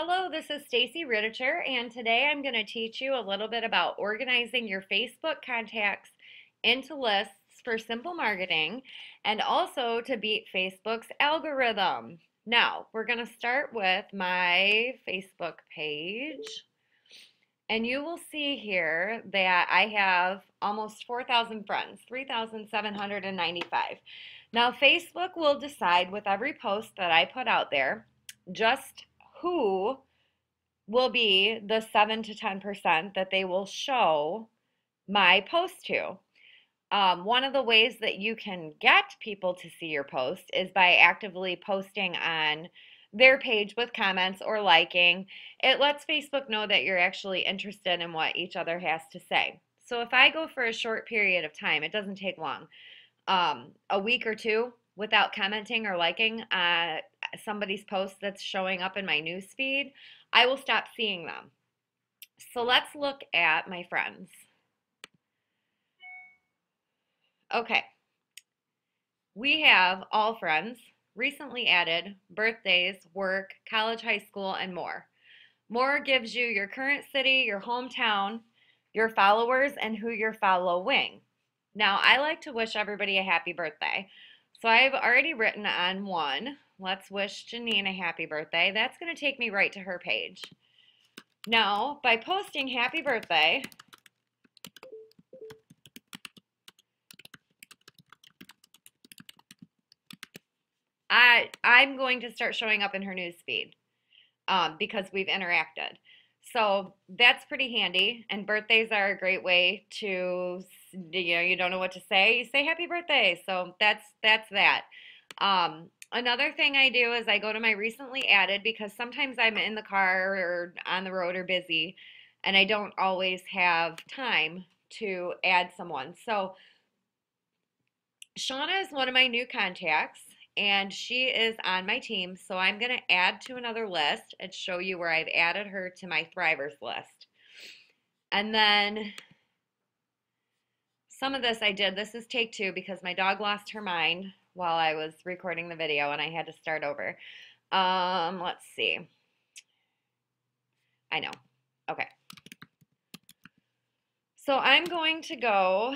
Hello, this is Stacy Ritticher, and today I'm going to teach you a little bit about organizing your Facebook contacts into lists for simple marketing and also to beat Facebook's algorithm. Now, we're going to start with my Facebook page, and you will see here that I have almost 4,000 friends, 3,795. Now, Facebook will decide with every post that I put out there just who will be the 7 to 10% that they will show my post to. One of the ways that you can get people to see your post is by actively posting on their page with comments or liking. It lets Facebook know that you're actually interested in what each other has to say. So if I go for a short period of time, it doesn't take long, a week or two without commenting or liking somebody's post that's showing up in my news feed, I will stop seeing them. So let's look at my friends. Okay, we have all friends, recently added, birthdays, work, college, high school, and more. More gives you your current city, your hometown, your followers, and who you're following. Now, I like to wish everybody a happy birthday. So I've already written on one. Let's wish Janine a happy birthday. That's going to take me right to her page. Now, by posting happy birthday, I'm going to start showing up in her news feed because we've interacted. So that's pretty handy. And birthdays are a great way to, you don't know what to say, you say happy birthday. So that's that. Another thing I do is I go to my recently added because sometimes I'm in the car or on the road or busy and I don't always have time to add someone. So Shauna is one of my new contacts and she is on my team. So I'm going to add to another list and show you where I've added her to my Thrivers list. And then some of this I did. This is take two because my dog lost her mind while I was recording the video and I had to start over. Let's see. I know. Okay. So I'm going to go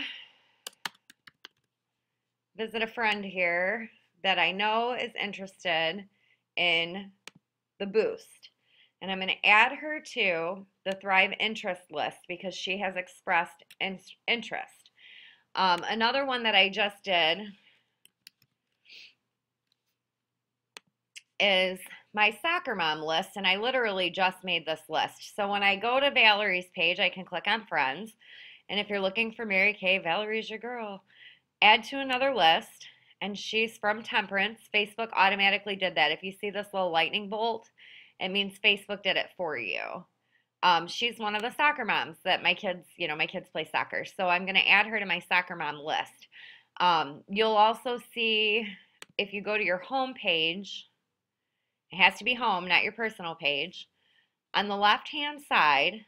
visit a friend here that I know is interested in the boost. And I'm going to add her to the Thrive interest list because she has expressed interest. Another one that I just did is my soccer mom list, and I literally just made this list. So when I go to Valerie's page, I can click on friends. And if you're looking for Mary Kay, Valerie's your girl. Add to another list, and she's from Temperance. Facebook automatically did that. If you see this little lightning bolt, it means Facebook did it for you. She's one of the soccer moms that my kids, my kids play soccer. So I'm going to add her to my soccer mom list. You'll also see if you go to your home page, it has to be home, not your personal page. On the left-hand side,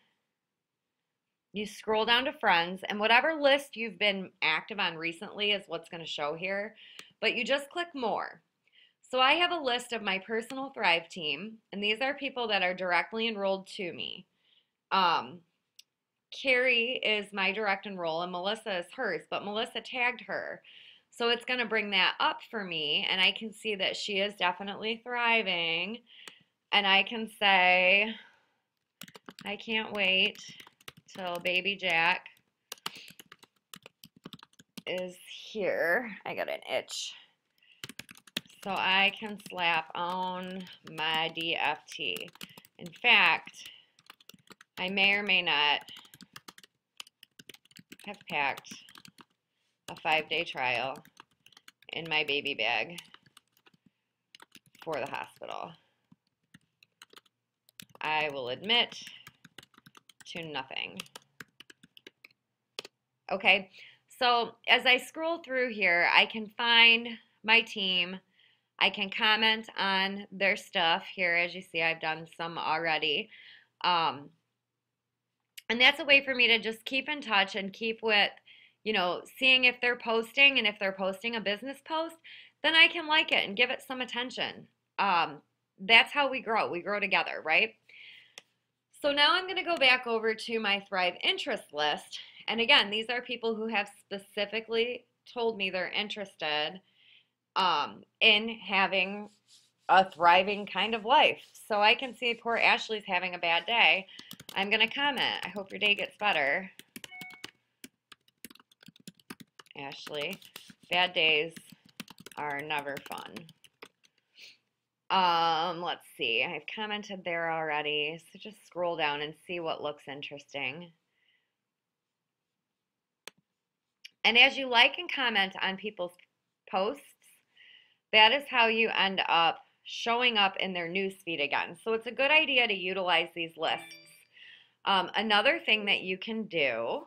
you scroll down to friends, and whatever list you've been active on recently is what's going to show here. But you just click more. So I have a list of my personal Thrive team, and these are people that are directly enrolled to me. Carrie is my direct enroll, and Melissa is hers, but Melissa tagged her. So it's going to bring that up for me, and I can see that she is definitely thriving. And I can say, I can't wait till baby Jack is here. I got an itch. So I can slap on my DFT. In fact, I may or may not have packed a 5-day trial in my baby bag for the hospital. I will admit to nothing. Okay, so as I scroll through here, I can find my team. I can comment on their stuff here. As you see, I've done some already. And that's a way for me to just keep in touch and keep with, seeing if they're posting, and if they're posting a business post, then I can like it and give it some attention. that's how we grow. We grow together, right? So now I'm going to go back over to my Thrive interest list. And again, these are people who have specifically told me they're interested in having a thriving kind of life. So I can see poor Ashley's having a bad day. I'm going to comment. I hope your day gets better. Ashley, bad days are never fun. Let's see. I've commented there already. So just scroll down and see what looks interesting. And as you like and comment on people's posts, that is how you end up showing up in their newsfeed again. So it's a good idea to utilize these lists. Another thing that you can do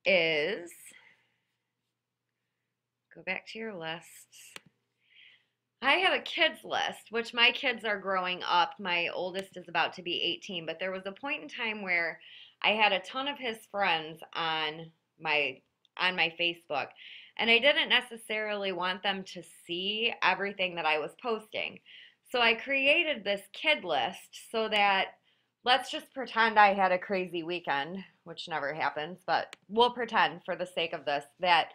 is go back to your lists. I have a kids list, which my kids are growing up. My oldest is about to be 18, but there was a point in time where I had a ton of his friends on my Facebook, and I didn't necessarily want them to see everything that I was posting. So I created this kid list so that let's just pretend I had a crazy weekend, which never happens, but we'll pretend for the sake of this that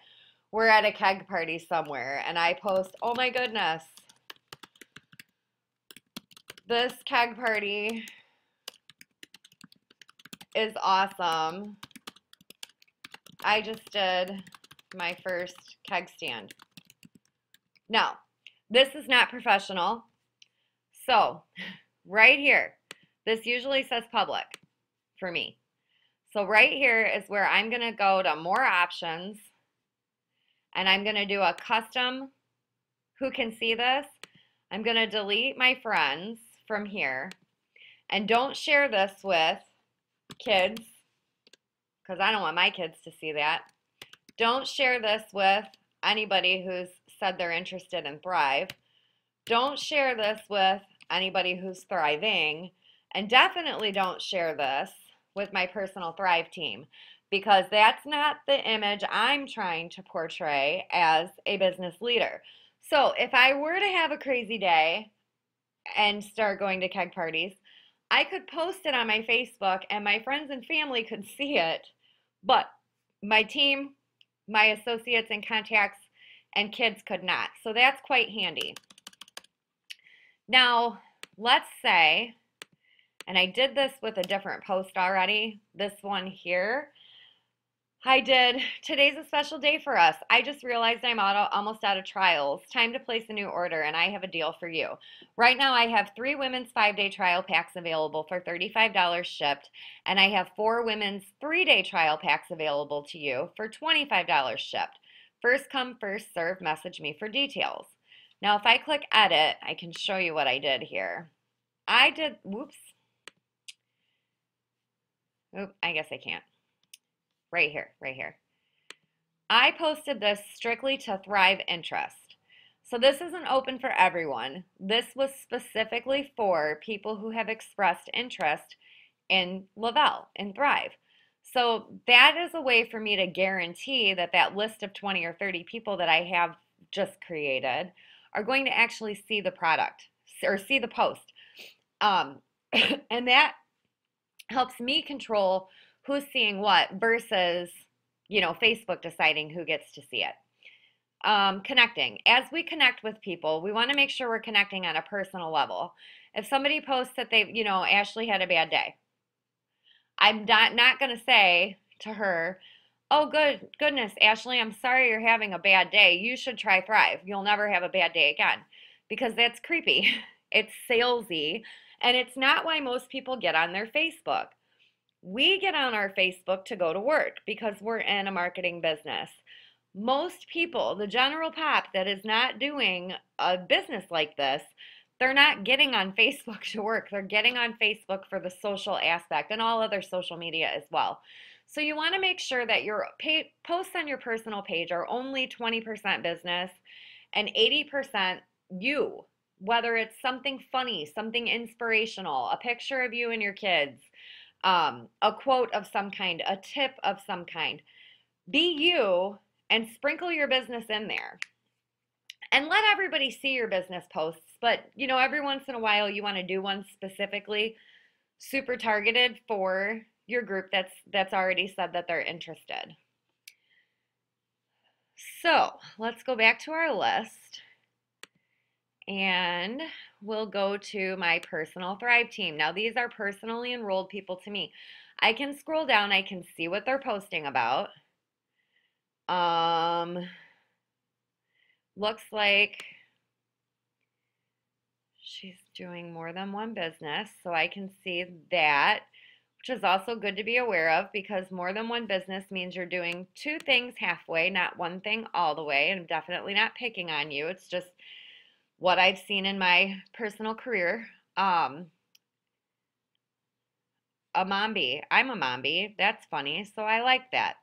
we're at a keg party somewhere and I post, oh my goodness, this keg party is awesome. I just did my first keg stand. Now, this is not professional. So, right here, this usually says public for me. So right here is where I'm going to go to more options and I'm going to do a custom who can see this. I'm going to delete my friends from here and don't share this with kids because I don't want my kids to see that. Don't share this with anybody who's said they're interested in Thrive. Don't share this with anybody who's thriving. And definitely don't share this with my personal Thrive team because that's not the image I'm trying to portray as a business leader. So if I were to have a crazy day and start going to keg parties, I could post it on my Facebook and my friends and family could see it, but my team, my associates and contacts and kids could not. So that's quite handy. Now, let's say, and I did this with a different post already, this one here, today's a special day for us. I just realized I'm almost out of trials. Time to place a new order, and I have a deal for you. Right now, I have 3 women's 5-day trial packs available for $35 shipped, and I have 4 women's 3-day trial packs available to you for $25 shipped. First come, first serve, message me for details. Now, if I click edit, I can show you what I did here. Whoops. Oop, I guess I can't. Right here, right here. I posted this strictly to Thrive interest. So this isn't open for everyone. This was specifically for people who have expressed interest in Le-Vel, in Thrive. So that is a way for me to guarantee that that list of 20 or 30 people that I have just created are going to actually see the product or see the post. And that helps me control who's seeing what versus, Facebook deciding who gets to see it. Connecting. As we connect with people, we want to make sure we're connecting on a personal level. If somebody posts that Ashley had a bad day, I'm not going to say to her, oh, goodness, Ashley, I'm sorry you're having a bad day. You should try Thrive. You'll never have a bad day again. Because that's creepy. It's salesy. And it's not why most people get on their Facebook. We get on our Facebook to go to work because we're in a marketing business. Most people, the general pop that is not doing a business like this, they're not getting on Facebook to work. They're getting on Facebook for the social aspect and all other social media as well. So you want to make sure that your posts on your personal page are only 20% business and 80% you, whether it's something funny, something inspirational, a picture of you and your kids, a quote of some kind, a tip of some kind. Be you and sprinkle your business in there. And let everybody see your business posts. But, you know, every once in a while you want to do one specifically super targeted for your group that's already said that they're interested. So let's go back to our list and we'll go to my personal Thrive team. Now these are personally enrolled people to me. I can scroll down, I can see what they're posting about. Looks like she's doing more than one business, so I can see that, which is also good to be aware of because more than one business means you're doing two things halfway, not one thing all the way. And I'm definitely not picking on you. It's just what I've seen in my personal career. A mombi. I'm a mombi. That's funny. So I like that.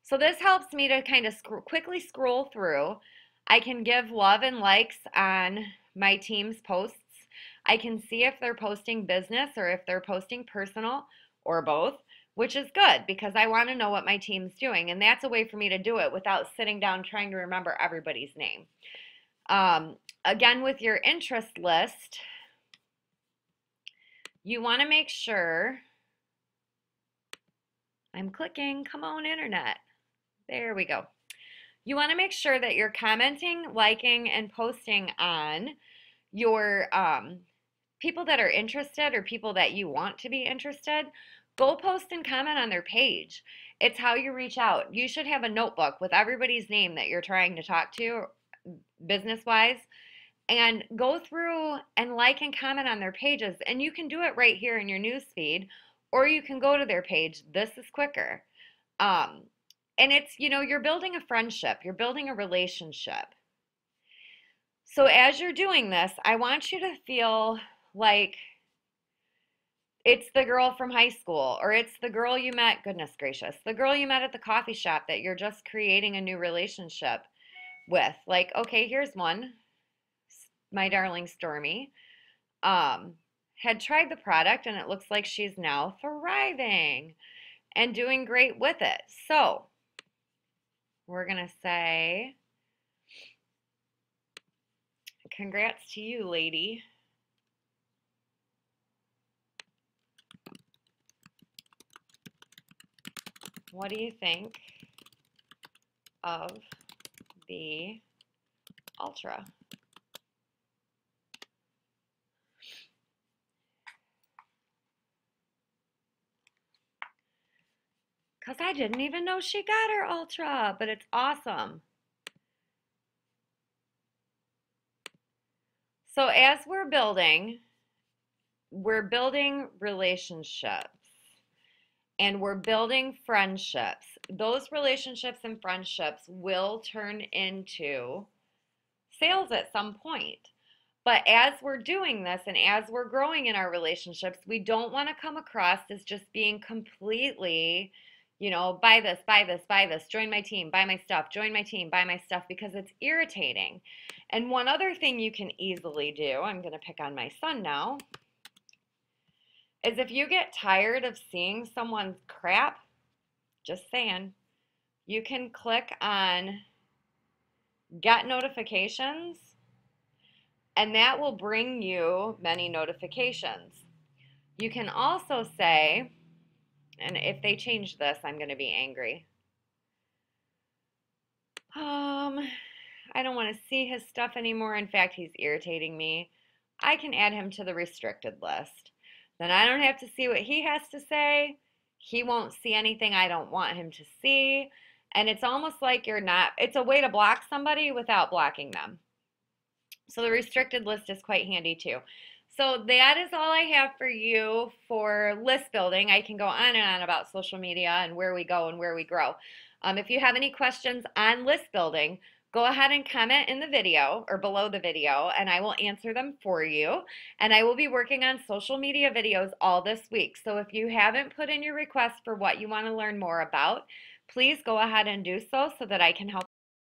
So this helps me to kind of quickly scroll through. I can give love and likes on my team's posts. I can see if they're posting business or if they're posting personal or both, which is good because I want to know what my team's doing. And that's a way for me to do it without sitting down trying to remember everybody's name. Again, with your interest list, you want to make sure, I'm clicking, come on internet. There we go. You want to make sure that you're commenting, liking, and posting on your people that are interested or people that you want to be interested. Go post and comment on their page. It's how you reach out. You should have a notebook with everybody's name that you're trying to talk to business-wise and go through and like and comment on their pages. And you can do it right here in your news feed, or you can go to their page. This is quicker. And it's, you know, you're building a friendship, you're building a relationship. So as you're doing this, I want you to feel like it's the girl from high school, or it's the girl you met, goodness gracious, the girl you met at the coffee shop that you're just creating a new relationship with. Like, okay, here's one. My darling Stormy had tried the product and it looks like she's now thriving and doing great with it. So we're going to say, congrats to you, lady. What do you think of the Ultra? Because I didn't even know she got her Ultra, but it's awesome. So as we're building relationships and we're building friendships. Those relationships and friendships will turn into sales at some point. But as we're doing this and as we're growing in our relationships, we don't want to come across as just being completely, you know, buy this, buy this, buy this, join my team, buy my stuff, join my team, buy my stuff, because it's irritating. And one other thing you can easily do, I'm going to pick on my son now, is if you get tired of seeing someone's crap, just saying, you can click on Get Notifications, and that will bring you many notifications. You can also say, and if they change this, I'm going to be angry. I don't want to see his stuff anymore. In fact, he's irritating me. I can add him to the restricted list. Then I don't have to see what he has to say. He won't see anything I don't want him to see. And it's almost like it's a way to block somebody without blocking them. So the restricted list is quite handy too. So that is all I have for you for list building. I can go on and on about social media and where we go and where we grow. If you have any questions on list building, go ahead and comment in the video or below the video and I will answer them for you. And I will be working on social media videos all this week. So if you haven't put in your request for what you want to learn more about, please go ahead and do so that I can help